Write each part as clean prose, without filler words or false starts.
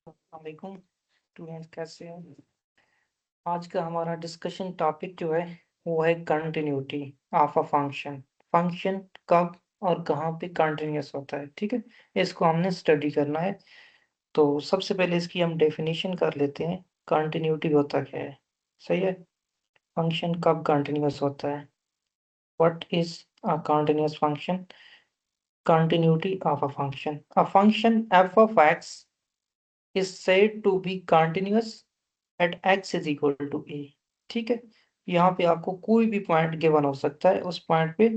वालेकुम स्टूडेंट्स, कैसे हैं? आज का हमारा डिस्कशन टॉपिक जो है वो है continuity of a function. Function कब और कहाँ पे कंटिन्यूअस होता है, ठीक है। इसको हमने स्टडी करना है। तो सबसे पहले इसकी हम डेफिनेशन कर लेते हैं। कंटिन्यूटी होता क्या है? सही है। फंक्शन कब कंटिन्यूअस होता है? What is a continuous function? Continuity of a function, a function f of x is said to be continuous at x is equal to a। ठीक है। यहाँ पे आपको कोई भी पॉइंट गिवन हो सकता है, उस पॉइंट पे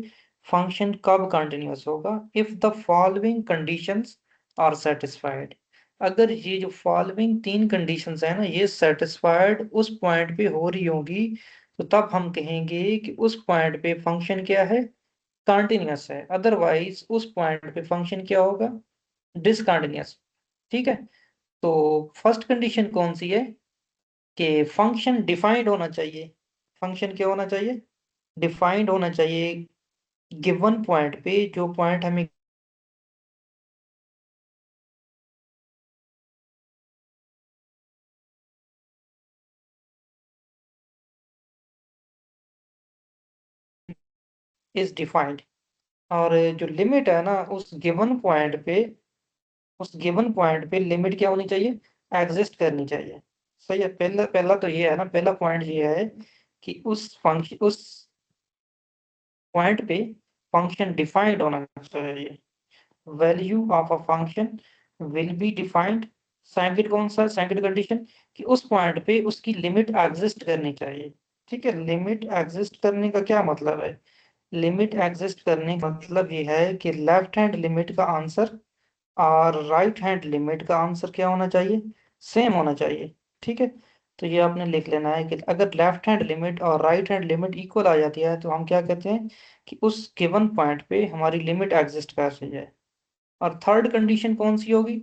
फंक्शन कब कंटिन्यूअस होगा? If the following conditions are satisfied. अगर ये जो फॉलोइंग तीन कंडीशंस है ना, ये सेटिस्फाइड उस पॉइंट पे हो रही होगी, तो तब हम कहेंगे कि उस पॉइंट पे फंक्शन क्या है? कंटिन्यूअस है। अदरवाइज उस पॉइंट पे फंक्शन क्या होगा? डिसकंटिन्यूअस। ठीक है। तो फर्स्ट कंडीशन कौन सी है? कि फंक्शन डिफाइंड होना चाहिए। फंक्शन क्या होना चाहिए? डिफाइंड होना चाहिए। गिवन पॉइंट पे जो पॉइंट हमें इज डिफाइंड, और जो लिमिट है ना उस गिवन पॉइंट पे लिमिट क्या होनी चाहिए? एग्जिस्ट करनी चाहिए। सही है। पहला पहला तो ये है ना, पहला पॉइंट ये है कि उस पॉइंट पे फंक्शन डिफाइंड होना चाहिए। Value of a function will be defined. Second कौन सा? सेकंड कंडीशन कि उस पॉइंट पे उसकी लिमिट एग्जिस्ट करनी चाहिए। ठीक है। लिमिट एग्जिस्ट करने का क्या मतलब है? लिमिट एग्जिस्ट करने का मतलब ये है कि लेफ्ट हैंड लिमिट का आंसर और राइट हैंड लिमिट का आंसर क्या होना चाहिए? सेम होना चाहिए। ठीक है। तो ये आपने लिख लेना है कि अगर लेफ्ट हैंड लिमिट और राइट हैंड लिमिट इक्वल आ जाती है तो हम क्या कहते हैं कि उस गिवन पॉइंट पे हमारी लिमिट एग्जिस्ट कर रही है। और थर्ड कंडीशन कौन सी होगी?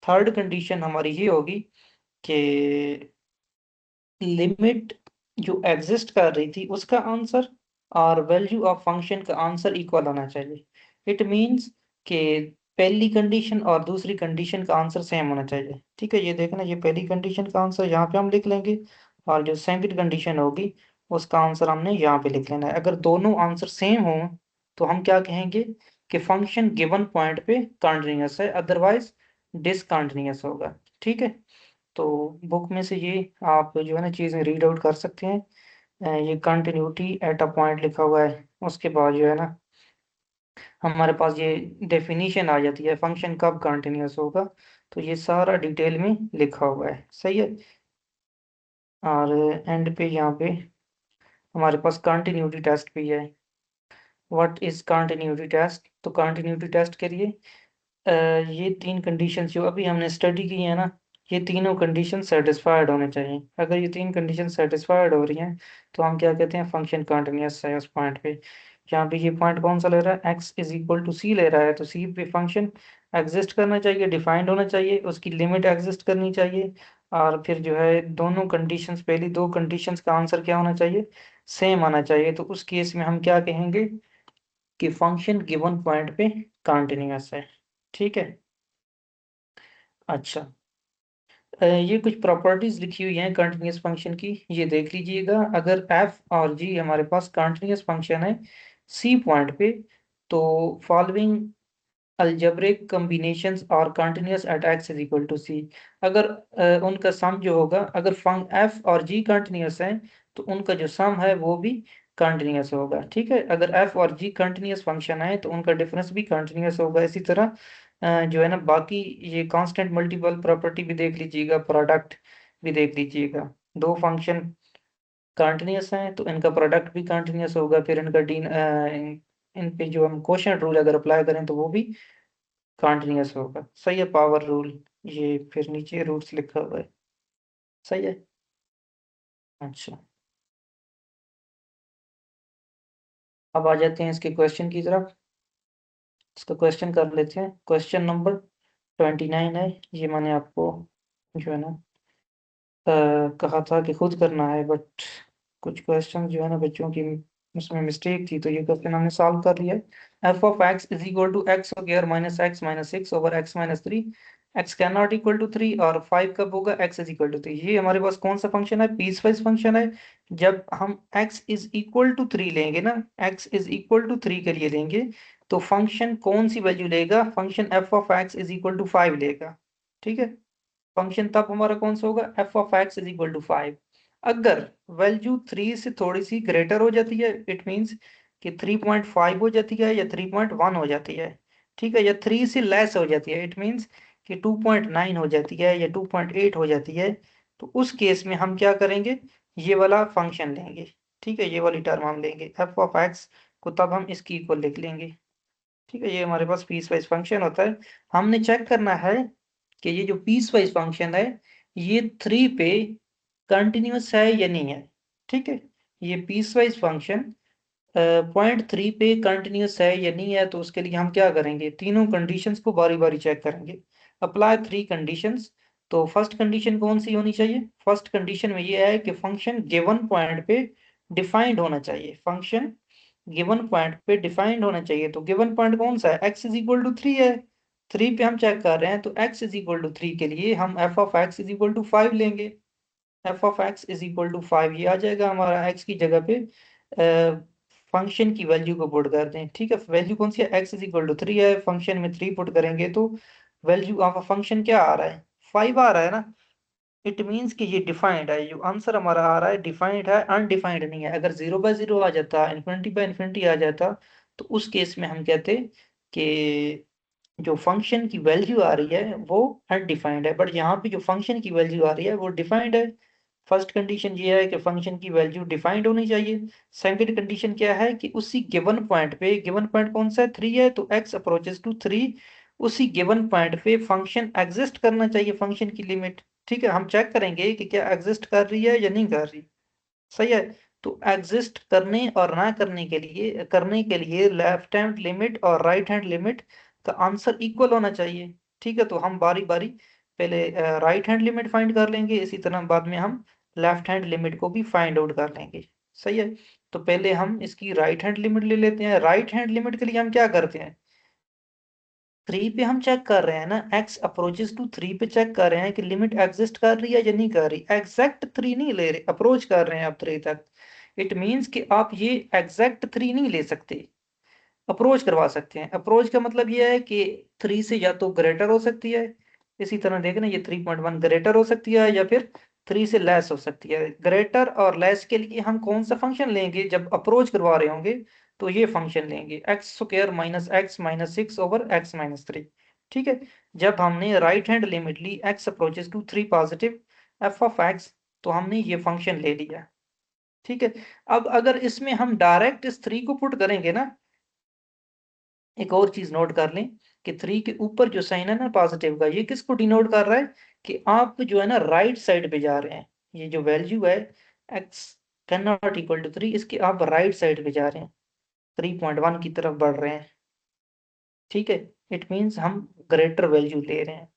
थर्ड कंडीशन हमारी ये होगी कि लिमिट जो एग्जिस्ट कर रही थी उसका आंसर और वैल्यू ऑफ फंक्शन का आंसर इक्वल होना चाहिए। इट मींस कि पहली कंडीशन और दूसरी कंडीशन का आंसर सेम होना चाहिए। ठीक है। ये देखना, ये पहली कंडीशन का आंसर यहाँ पे हम लिख लेंगे, और जो सेकंड कंडीशन होगी उसका आंसर हमने यहाँ पे लिख लेना है। अगर दोनों आंसर सेम हो तो हम क्या कहेंगे कि फंक्शन गिवन पॉइंट पे कंटिन्यूअस है, अदरवाइज डिसकंटिन्यूअस होगा। ठीक है। तो बुक में से ये आप जो है ना चीज़ें रीड आउट कर सकते हैं। ये कंटिन्यूटी एट अ पॉइंट लिखा हुआ है, उसके बाद जो है ना हमारे पास ये डेफिनेशन आ जाती है फंक्शन कब कंटिन्यूअस होगा। तो ये सारा डिटेल में लिखा हुआ है। सही है। और एंड पे यहाँ पे हमारे पास कंटिन्यूटी टेस्ट भी है। What is continuity test? तो कंटिन्यूटी टेस्ट के लिए ये तीन कंडीशंस जो अभी हमने स्टडी की है ना, ये तीनों कंडीशन सेटिस्फाइड होने चाहिए। अगर ये तीन कंडीशन सेटिस्फाइड हो रही हैं तो हम क्या कहते हैं? फंक्शन कंटिन्यूअस है उस पॉइंट पे। यहाँ पे ये पॉइंट कौन सा ले रहा है? x इज इक्वल टू सी ले रहा है, तो सी पे फंक्शन एग्जिस्ट करना चाहिए, डिफाइंड होना चाहिए, उसकी लिमिट एग्जिस्ट करनी चाहिए, और फिर जो है दोनों कंडीशंस, पहली दो कंडीशंस का आंसर क्या होना चाहिए? सेम आना चाहिए। तो उस केस में हम क्या कहेंगे कि फंक्शन गिवन पॉइंट पे कंटिन्यूअस है। ठीक है। अच्छा, ये कुछ प्रॉपर्टीज लिखी हुई हैं कंटिन्यूअस फंक्शन की, ये देख लीजिएगा। अगर f और g हमारे पास कंटिन्यूअस फंक्शन है c पॉइंट पे, तो फॉलोइंग अलजेब्रिक कॉम्बिनेशंस और continuous at x is equal to c। अगर उनका सम जो होगा, अगर फंक f और g कंटिन्यूअस है तो उनका जो सम है वो भी कंटिन्यूअस होगा। ठीक है। अगर f और g कंटिन्यूअस फंक्शन है तो उनका डिफरेंस भी कंटिन्यूअस होगा। इसी तरह जो है ना बाकी ये कांस्टेंट मल्टीपल प्रॉपर्टी भी देख लीजिएगा, प्रोडक्ट भी देख लीजिएगा। दो फंक्शन कंटिन्यूअस हैं तो इनका प्रोडक्ट भी कंटिन्यूअस होगा। फिर इनका इन पे जो हम क्वोशंट रूल अगर अप्लाई करें तो वो भी कंटिन्यूअस होगा। सही है। पावर रूल, ये फिर नीचे रूट्स लिखा हुआ है। सही है। अच्छा, अब आ जाते हैं इसके क्वेश्चन की तरफ। इसका क्वेश्चन कर लेते हैं। क्वेश्चन नंबर 29 है। ये मैंने आपको जो है ना कहा था कि खुद करना है, बट कुछ क्वेश्चन जो है ना बच्चों की उसमें मिस्टेक थी, तो ये क्वेश्चन हमने सॉल्व कर लिया है। F of x is equal to x square minus x minus six over x minus three x can not equal to 3 और 5 कब होगा x इज इक्वल टू 3। ये हमारे पास कौन सा फंक्शन है, पीस वाइज फंक्शन है। जब हम x इज इक्वल टू 3 लेंगे ना, x इज इक्वल टू 3 के लिए लेंगे तो फंक्शन कौन सी वैल्यू लेगा, function f of x is equal to 5 लेगा। ठीक है, फंक्शन तब हमारा कौन सा होगा, f of x is equal to 5। अगर वैल्यू 3 से थोड़ी सी ग्रेटर हो जाती है, इट मींस कि 3.5 हो जाती है या 3.1 हो जाती है, ठीक है, या 3 से लेस हो जाती है, इट मींस कि 2.9 हो जाती है या 2.8 हो जाती है, तो उस केस में हम क्या करेंगे, ये वाला फंक्शन लेंगे। ठीक है, ये वाली टर्म हम लेंगे f ऑफ x को, तब हम इसकी इक्वल लिख लेंगे। ठीक है, ये हमारे पास पीस वाइज फंक्शन होता है। हमने चेक करना है कि ये जो पीस वाइज फंक्शन है ये 3 पे कंटिन्यूस है या नहीं है। ठीक है, ये पीस वाइज फंक्शन पॉइंट 3 पे कंटिन्यूस है या नहीं है, तो उसके लिए हम क्या करेंगे, तीनों कंडीशंस को बारी बारी चेक करेंगे। Apply 3 conditions. तो फर्स्ट कंडीशन कौन सी होनी चाहिए, फर्स्ट कंडीशन में ये है कि फंक्शन गिवन पॉइंट पे डिफाइंड होना चाहिए, फंक्शन गिवन पॉइंट पे डिफाइंड होना चाहिए। तो गिवन पॉइंट कौन सा है, x इज इक्वल टू 3 है, 3 पे हम चेक कर रहे हैं, तो x इज इक्वल टू 3 के लिए हम f of x is equal to 5 लेंगे। f of x is equal to 5 ये आ जाएगा हमारा, x की जगह पे फंक्शन की वैल्यू को पुट कर दें। ठीक है, वैल्यू कौन सी है, x इज इक्वल टू 3 है, फंक्शन में 3 पुट करेंगे तो वैल्यू ऑफ फंक्शन क्या आ रहा है, 5 आ रहा है ना। इट मीन्स कि ये डिफाइंड है, जो आंसर हमारा आ रहा है डिफाइंड है, अनडिफाइंड नहीं है। अगर 0/0 आ जाता, इन्फिनिटी बाय इन्फिनिटी आ जाता, तो उस केस में हम कहते कि जो फंक्शन की वैल्यू आ रही है वो अनडिफाइंड है, बट यहाँ पे जो फंक्शन की वैल्यू आ रही है वो डिफाइंड है। फर्स्ट कंडीशन ये है कि फंक्शन की वैल्यू डिफाइंड होनी चाहिए। सेकंड कंडीशन क्या है कि उसी गिवन पॉइंट पे, गिवन पॉइंट कौन सा है, 3 है, तो x अप्रोचेस टू 3, उसी गिवन पॉइंट पे फंक्शन एग्जिस्ट करना चाहिए, फंक्शन की लिमिट। ठीक है, हम चेक करेंगे कि क्या एग्जिस्ट कर रही है या नहीं कर रही। सही है, तो एग्जिस्ट करने और ना करने के लिए लेफ्ट हैंड लिमिट और राइट हैंड लिमिट का आंसर इक्वल होना चाहिए। ठीक है, तो हम बारी बारी पहले राइट हैंड लिमिट फाइंड कर लेंगे, इसी तरह बाद में हम लेफ्ट हैंड लिमिट को भी फाइंड आउट कर लेंगे। सही है, तो पहले हम इसकी राइट हैंड लिमिट ले लेते हैं। राइट हैंड लिमिट के लिए हम क्या करते हैं, 3 पे हम चेक कर रहे हैं ना, x अप्रोचेस टू 3 पे चेक कर रहे हैं कि लिमिट एग्जिस्ट कर रही है या नहीं कर रही। एग्जैक्ट 3 नहीं ले रहे, अप्रोच कर रहे हैं आप 3 तक। इट मींस कि आप ये एग्जैक्ट 3 नहीं ले सकते, अप्रोच करवा सकते हैं। अप्रोच का मतलब ये है कि 3 से या तो ग्रेटर हो सकती है, इसी तरह देखना ये 3.1 ग्रेटर हो सकती है, या फिर 3 से लेस हो सकती है। ग्रेटर और लेस के लिए हम कौन सा फंक्शन लेंगे, जब अप्रोच करवा रहे होंगे तो ये फंक्शन लेंगे, x square minus x minus 6 over x minus 3। ठीक है, जब हमने राइट हैंड लिमिट ली x approaches to 3 positive f of x, तो हमने ये फंक्शन ले लिया। ठीक है, अब अगर इसमें हम डायरेक्ट इस 3 को पुट करेंगे ना, एक और चीज नोट कर लें कि 3 के ऊपर जो साइन है ना पॉजिटिव का, ये किसको डिनोट कर रहा है कि आप जो है ना राइट साइड पे जा रहे हैं। ये जो वैल्यू है x can not equal to 3, इसके आप राइट साइड पे जा रहे हैं, 3.1 की तरफ बढ़ रहे हैं। ठीक है, इट मीन्स हम ग्रेटर वैल्यू ले रहे हैं।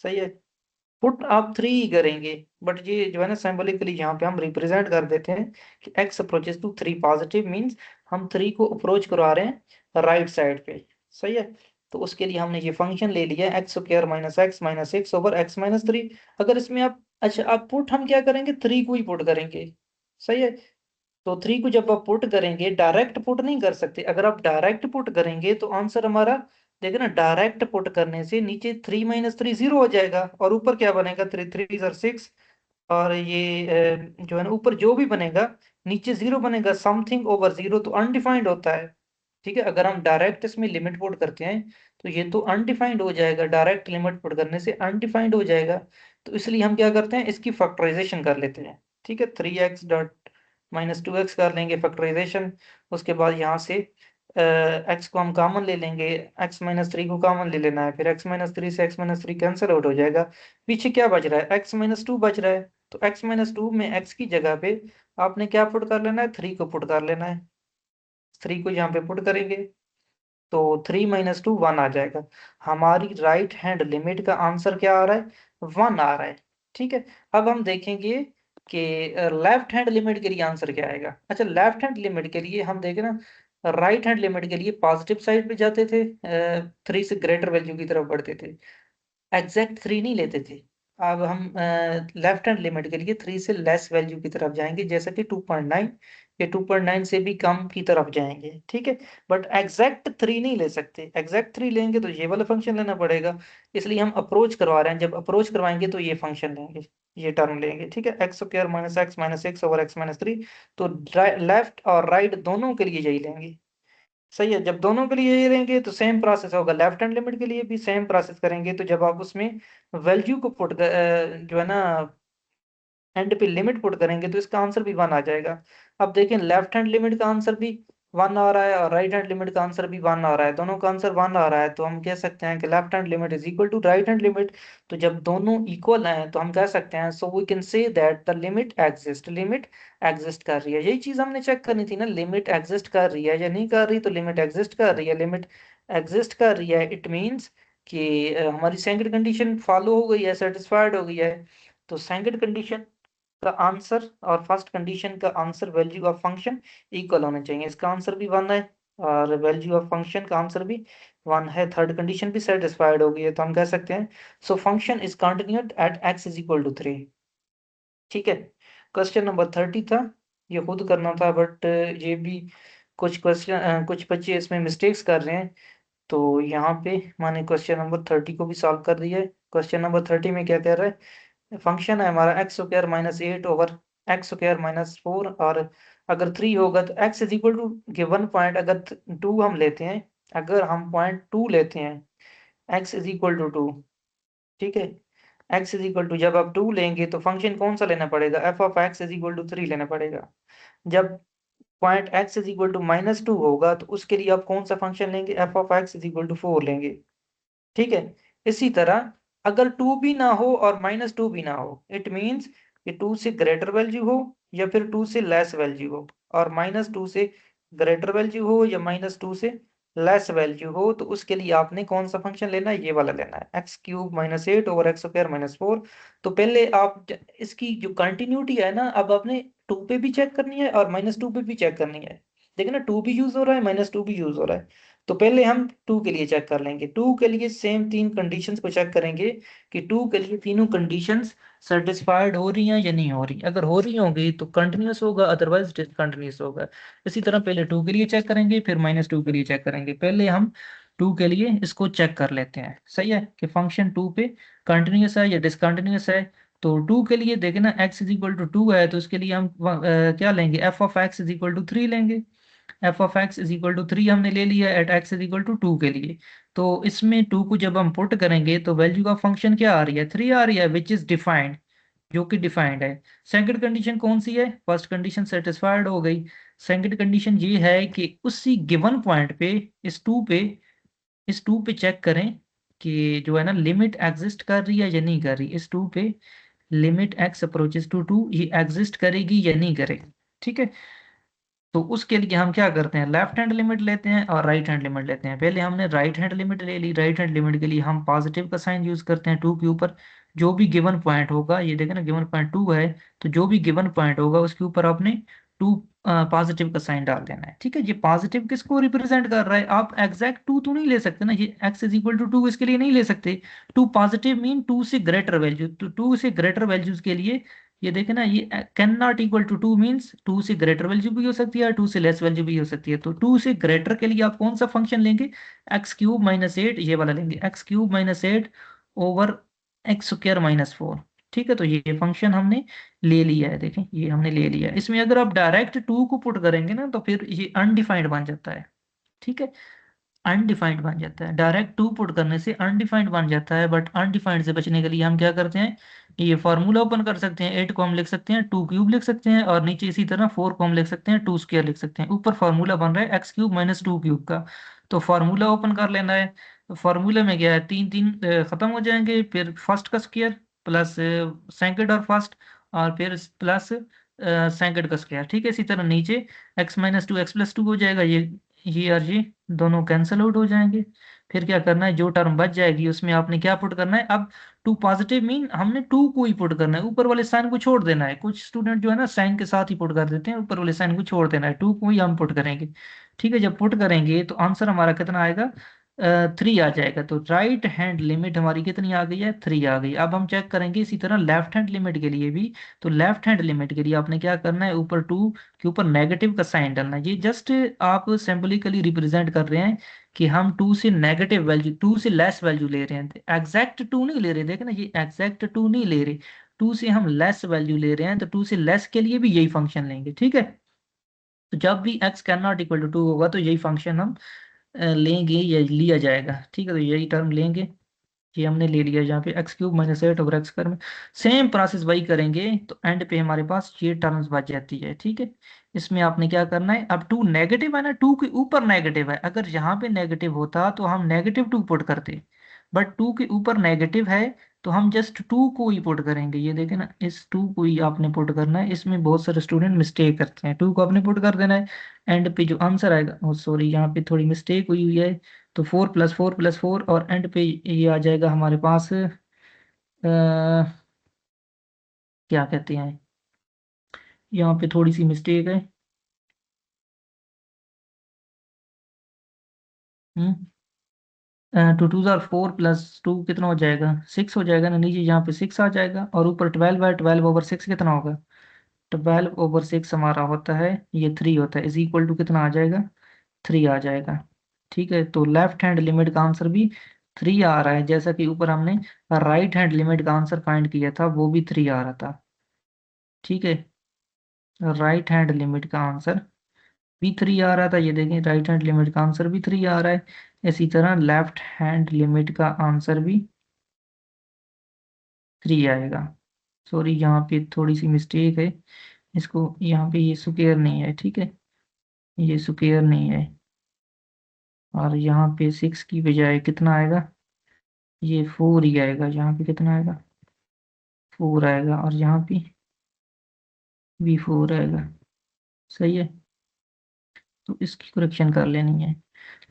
सही है, पुट आप 3 ही करेंगे, बट ये जो है ना सिंबलिकली यहाँ पे हम रिप्रेजेंट कर देते हैं कि x approaches to 3 positive, means हम 3 को अप्रोच करवा रहे हैं राइट साइड पे। सही है, तो उसके लिए हमने ये फंक्शन ले लिया x square minus x minus 6 over x minus 3। अगर इसमें आप, अच्छा आप पुट हम क्या करेंगे, 3 को ही पुट करेंगे। सही है, तो 3 को जब आप पुट करेंगे, डायरेक्ट पुट नहीं कर सकते। अगर आप डायरेक्ट पुट करेंगे तो आंसर हमारा, देखो ना, डायरेक्ट पुट करने से नीचे 3 माइनस 3 0 हो जाएगा, और ऊपर क्या बनेगा, 3 3 और 6, और ये जो है ना ऊपर जो भी बनेगा नीचे 0 बनेगा। समथिंग ओवर 0 तो अनडिफाइंड होता है। ठीक है, अगर हम डायरेक्ट इसमें लिमिट पुट करते हैं तो ये तो अनडिफाइंड हो जाएगा, डायरेक्ट लिमिट पुट करने से अनडिफाइंड हो जाएगा। तो इसलिए हम क्या करते हैं, इसकी फैक्टराइजेशन कर लेते हैं। ठीक है, 3x डॉट माइनस 2x कर लेंगे फैक्टराइजेशन। उसके बाद यहाँ से x को हम कॉमन ले लेंगे, x माइनस 3 को कॉमन ले लेना है, फिर x माइनस 3 से x माइनस 3 कैंसिल आउट हो जाएगा। पीछे क्या बच रहा है, x माइनस 2 बच रहा है। तो x माइनस 2 में x की जगह पे आपने क्या पुट कर लेना है, 3 को पुट कर लेना है। 3 को यहाँ पे पुट करेंगे तो 3 माइनस 2 1 आ जाएगा। हमारी राइट हैंड लिमिट का आंसर क्या आ रहा है, 1 आ रहा है। ठीक है, अब हम देखेंगे कि लेफ्ट हैंड लिमिट के लिए आंसर क्या आएगा। अच्छा, लेफ्ट हैंड लिमिट के लिए हम देखें ना, राइट हैंड लिमिट के लिए पॉजिटिव साइड पे जाते थे, 3 से ग्रेटर वैल्यू की तरफ बढ़ते थे। एग्जैक्ट 3 नहीं लेते थे। अब हम लेफ्ट हैंड लिमिट के लिए 3 से लेस वैल्यू की तरफ जाएंगे, जैसे कि 2.9 या 2.9 से भी कम की तरफ जाएंगे, ठीक है। बट एग्जैक्ट 3 नहीं ले सकते, एग्जैक्ट 3 लेंगे तो ये वाला फंक्शन लेना पड़ेगा। इसलिए हम अप्रोच करवा रहे हैं, जब अप्रोच करवाएंगे तो ये फंक्शन लेंगे, ये टर्म लेंगे, ठीक है। X square minus x minus x over x minus 3। तो लेफ्ट और राइट दोनों के लिए यही लेंगे, सही है। जब दोनों के लिए यही रहेंगे तो सेम प्रोसेस होगा, लेफ्ट हैंड लिमिट के लिए भी सेम प्रोसेस करेंगे। तो जब आप उसमें वैल्यू को पुट जो है ना एंड पे लिमिट पुट करेंगे तो इसका आंसर भी 1 आ जाएगा। अब देखें लेफ्ट हैंड लिमिट का आंसर भी 1 आ रहा है और राइट हैंड लिमिट का आंसर भी 1 आ रहा है, दोनों का आंसर 1 आ रहा है। तो हम कह सकते हैं कि left hand limit is equal to right hand limit. तो जब दोनों इक्वल हैं तो हम कह सकते हैं, so we can say that the limit exist, limit exist कर रही है। यही चीज हमने चेक करनी थी ना, लिमिट एग्जिस्ट कर रही है या नहीं कर रही। तो लिमिट एग्जिस्ट कर रही है, लिमिट एग्जिस्ट कर रही है, इट मीन्स कि हमारी सेकंड कंडीशन फॉलो हो गई है, सेटिस्फाइड हो गई है। तो सेकंड कंडीशन का आंसर और फर्स्ट कंडीशन का answer value of function equal होने चाहिए। इसका आंसर भी 1 है और वैल्यू ऑफ फंक्शन का आंसर भी 1 है, थर्ड कंडीशन भी सेटिस्फाइड हो गई है। तो हम कह सकते हैं so function is continued at x is equal to 3, ठीक है। क्वेश्चन नंबर 30 था, ये खुद करना था, बट ये भी कुछ क्वेश्चन कुछ बच्चे इसमें मिस्टेक्स कर रहे हैं। तो यहाँ पे मैंने क्वेश्चन नंबर 30 को भी सॉल्व कर दिया है। क्वेश्चन नंबर 30 में क्या कह रहा है, फंक्शन है हमारा x square minus 8 over x square minus 4, और अगर 3 होगा तो x is equal to given point, अगर 2 हम लेते हैं, अगर हम पॉइंट 2 लेते हैं, एक्स इज इक्वल टू 2, ठीक है। एक्स इज इक्वल टू जब आप 2 लेंगे तो फंक्शन कौन सा लेना पड़ेगा, f of x is equal to 3 लेना पड़ेगा। जब point x is equal to minus 2 होगा तो उसके लिए आप कौन सा फंक्शन लेंगे, f of x is equal to 4 लेंगे, ठीक है। इसी तरह अगर 2 भी ना हो और माइनस 2 भी ना हो, इट मीन्स कि 2 से ग्रेटर वैल्यू हो या फिर 2 से लेस वैल्यू हो, और माइनस 2 से ग्रेटर वैल्यू हो या माइनस 2 से लेस वैल्यू हो, तो उसके लिए आपने कौन सा फंक्शन लेना है, ये वाला लेना है, x cube minus 8 over x square minus 4। तो पहले आप इसकी जो कंटिन्यूटी है ना, अब आपने 2 पे भी चेक करनी है और माइनस 2 पे भी चेक करनी है। देखिए ना, 2 भी यूज हो रहा है, माइनस 2 भी यूज हो रहा है। तो पहले हम 2 के लिए चेक कर लेंगे, 2 के लिए सेम 3 कंडीशंस को चेक करेंगे कि 2 के लिए तीनों कंडीशंस सेटिस्फाइड हो रही हैं या नहीं हो रही। अगर हो रही होंगी तो कंटिन्यूअस होगा, अदरवाइज डिसकंटिन्यूअस होगा। इसी तरह पहले 2 के लिए चेक करेंगे, फिर माइनस 2 के लिए चेक करेंगे। पहले हम 2 के लिए इसको चेक कर लेते हैं, सही है, कि फंक्शन 2 पे कंटिन्यूअस है या डिसकंटिन्यूअस है। तो 2 के लिए देखें ना, x इज इक्वल टू 2 है तो उसके लिए हम क्या लेंगे, f of x is equal to 3 लेंगे। F of x is equal to 3 हमने ले लिया at x is equal to 2 के लिए। तो इसमें 2 को जब हम पुट करेंगे तो वैल्यू का फंक्शन क्या आ रही है, 3 आ रही है, विच इज डिफाइंड, जो कि डिफाइंड है। सेकंड कंडीशन कौन सी है, फर्स्ट कंडीशन सेटिस्फाइड हो गई। सेकंड कंडीशन ये है कि उसी गिवन पॉइंट पे इस 2 पे चेक करें कि जो है ना लिमिट एग्जिस्ट कर रही है या नहीं कर रही। इस 2 पे लिमिट एक्स अप्रोचेस टू 2 ये एग्जिस्ट करेगी या नहीं करेगी, ठीक है। तो उसके लिए हम क्या करते हैं, लेफ्ट हैंड लिमिट लेते हैं और राइट हैंड लिमिट लेते हैं। पहले हमने राइट हैंड लिमिट ले ली, राइट हैंड लिमिट के लिए हम पॉजिटिव का साइन यूज करते हैं 2 के ऊपर। जो भी गिवन पॉइंट होगा, ये देखें ना गिवन पॉइंट 2 है, तो जो भी गिवन पॉइंट होगा उसके ऊपर आपने 2 पॉजिटिव का साइन डाल देना है, ठीक है। ये पॉजिटिव किसको रिप्रेजेंट कर रहा है, आप एग्जैक्ट 2 तो नहीं ले सकते ना, ये एक्स इज इक्वल टू 2 इसके लिए नहीं ले सकते। 2 पॉजिटिव मीन 2 से ग्रेटर वैल्यू, तो 2 से ग्रेटर वैल्यूज के लिए ये देखे ना, ये can not equal to 2 means 2 से ग्रेटर वैल्यू भी हो सकती है, 2 से लेस वैल्यू भी हो सकती है। तो 2 से ग्रेटर के लिए आप कौन सा फंक्शन लेंगे, एक्स क्यूब माइनस 8, ये वाला लेंगे, x cube minus 8 over x square minus 4, ठीक है। तो ये फंक्शन हमने ले लिया है, देखें ये हमने ले लिया है। इसमें अगर आप डायरेक्ट 2 को पुट करेंगे ना तो फिर ये अनडिफाइंड बन जाता है, ठीक है, अनडिफाइंड बन जाता है। डायरेक्ट 2 पुट करने से अनडिफाइंड बन जाता है, बट अनडिफाइंड से बचने के लिए हम क्या करते हैं, ये फॉर्मूला ओपन कर सकते हैं। 8 को हम लिख सकते हैं 2 क्यूब लिख सकते हैं, और नीचे इसी तरह 4 को हम लिख सकते हैं 2 स्क्वायर लिख सकते हैं। ऊपर फार्मूला बन रहा है एक्स क्यूब माइनस 2 क्यूब का, तो फार्मूला ओपन कर लेना है। फार्मूला में क्या है, 3 3 खत्म हो जाएंगे, फिर फर्स्ट का स्क्वायर प्लस सेकंड और फर्स्ट, और फिर प्लस सेकंड का स्क्वायर, ठीक है। इसी तरह नीचे एक्स माइनस 2 एक्स प्लस 2 हो जाएगा, ये और ये दोनों कैंसिल आउट हो जाएंगे। फिर क्या करना है, जो टर्म बच जाएगी उसमें आपने क्या पुट करना है, अब 2 पॉजिटिव मीन हमने 2 को ही पुट करना है, ऊपर वाले साइन को छोड़ देना है। कुछ स्टूडेंट जो है ना साइन के साथ ही पुट कर देते हैं, ऊपर वाले साइन को छोड़ देना है, 2 को ही हम पुट करेंगे, ठीक है। जब पुट करेंगे तो आंसर हमारा कितना आएगा, 3 आ जाएगा। तो राइट हैंड लिमिट हमारी कितनी आ गई है, 3 आ गई। अब हम चेक करेंगे इसी तरह लेफ्ट हैंड लिमिट के लिए भी। तो लेफ्ट हैंड लिमिट के लिए आपने क्या करना है, ऊपर 2 के ऊपर नेगेटिव का साइन डालना है। ये जस्ट आप सिंबलिकली रिप्रेजेंट कर रहे हैं कि हम 2 से नेगेटिव वैल्यू, 2 से लेस वैल्यू ले रहे हैं, एग्जैक्ट 2 नहीं ले रहे। देखे ना, ये एग्जैक्ट 2 नहीं ले रहे, 2 से हम लेस वैल्यू ले रहे हैं। तो 2 से लेस के लिए भी यही फंक्शन लेंगे, ठीक है। तो जब भी x can not equal to 2 होगा तो यही फंक्शन हम लेंगे या लिया जाएगा, ठीक है। तो यही टर्म लेंगे, ये हमने ले लिया जहाँ पे x³ - 8/x²। में सेम प्रोसेस वही करेंगे तो एंड पे हमारे पास ये टर्म्स बच जाती है, ठीक है। इसमें आपने क्या करना है, अब 2 नेगेटिव है ना, 2 के ऊपर नेगेटिव है, अगर यहाँ पे नेगेटिव होता तो हम -2 पुट करते, बट 2 के ऊपर नेगेटिव है तो हम जस्ट 2 को ही पुट करेंगे। ये देखें ना, इस 2 को ही आपने पुट करना है। इसमें बहुत सारे स्टूडेंट मिस्टेक करते हैं, 2 को आपने पुट कर देना है, एंड पे जो आंसर आएगा, ओ सॉरी यहाँ पे थोड़ी मिस्टेक हुई हुई है। तो 4 + 4 + 4 और एंड पे ये आ जाएगा हमारे पास क्या कहते हैं, यहाँ पे थोड़ी सी मिस्टेक है। हम्म 2 2 4 + 2 कितना हो जाएगा, 6 हो जाएगा ना। नीचे यहाँ पे 6 आ जाएगा और ऊपर 12 है, 12/6 कितना होगा, 12/6 हमारा होता है, ये 3 होता है, इज इक्वल टू कितना आ जाएगा, 3 आ जाएगा, ठीक है। तो लेफ्ट हैंड लिमिट का आंसर भी 3 आ रहा है, जैसा कि ऊपर हमने राइट हैंड लिमिट का आंसर फाइंड किया था, वो भी 3 आ रहा था, ठीक है। राइट हैंड लिमिट का आंसर भी 3 आ रहा था, ये देखें, राइट हैंड लिमिट का आंसर भी 3 आ रहा है। इसी तरह लेफ्ट हैंड लिमिट का आंसर भी 3 आएगा। सॉरी यहाँ पे थोड़ी सी मिस्टेक है, इसको यहाँ पे ये स्क्वायर नहीं है, ठीक है, ये स्क्वायर नहीं है। और यहाँ पे 6 की बजाय कितना आएगा, ये 4 ही आएगा। यहाँ पे कितना आएगा, 4 आएगा, और यहाँ पे भी 4 आएगा, सही है। तो इसकी करेक्शन कर लेनी है।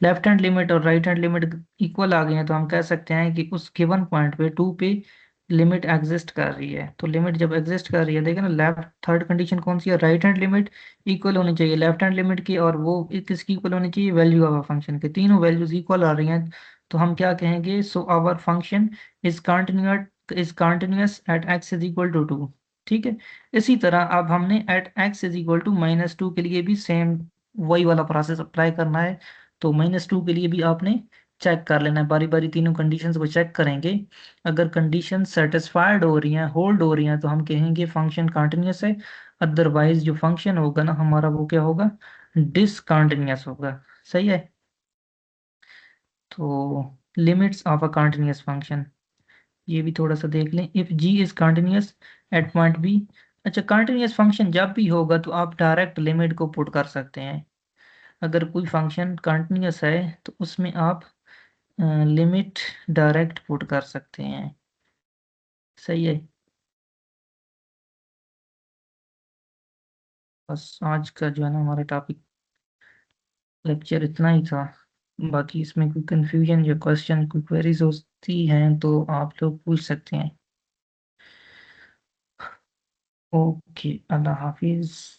लेफ्ट हैंड लिमिट और राइट हैंड लिमिट इक्वल आ गई हैं तो हम कह सकते हैं कि उस गिवन पॉइंट पे 2 पे लिमिट एग्जिस्ट कर रही है। तो लिमिट जब एग्जिस्ट कर रही है, देखें ना, लेफ्ट थर्ड कंडीशन कौन सी है, राइट हैंड लिमिट इक्वल होनी चाहिए लेफ्ट हैंड लिमिट की, और वो किसकी इक्वल होनी चाहिए, वैल्यू ऑफ अ फंक्शन के। तीनों वैल्यूज इक्वल आ रही हैं तो हम क्या कहेंगे, so our function is continuous at x = 2, ठीक है। इसी तरह अब हमने एट x = -2 के लिए भी सेम वही वाला प्रोसेस अप्लाई करना है। तो -2 के लिए भी आपने चेक कर लेना है, बारी बारी तीनों कंडीशंस को चेक करेंगे। अगर कंडीशन सेटिस्फाइड हो रही हैं, होल्ड हो रही हैं, तो हम कहेंगे फंक्शन कंटिन्यूस है। अदरवाइज जो फंक्शन होगा ना हमारा, वो क्या होगा, डिसकंटिन्यूस होगा, सही है। तो limits of a continuous function, ये भी थोड़ा सा देख लें। If G is continuous at point B, अच्छा, कंटिन्यूस फंक्शन जब भी होगा तो आप डायरेक्ट लिमिट को पुट कर सकते हैं। अगर कोई फंक्शन कंटिन्यूस है तो उसमें आप लिमिट डायरेक्ट पुट कर सकते हैं, सही है। बस आज का जो है ना हमारा टॉपिक लेक्चर इतना ही था। बाकी इसमें कोई कंफ्यूजन या क्वेश्चन, कोई क्वेरीज होती हैं तो आप लोग पूछ सकते हैं। ओके, अल्लाह हाफिज़।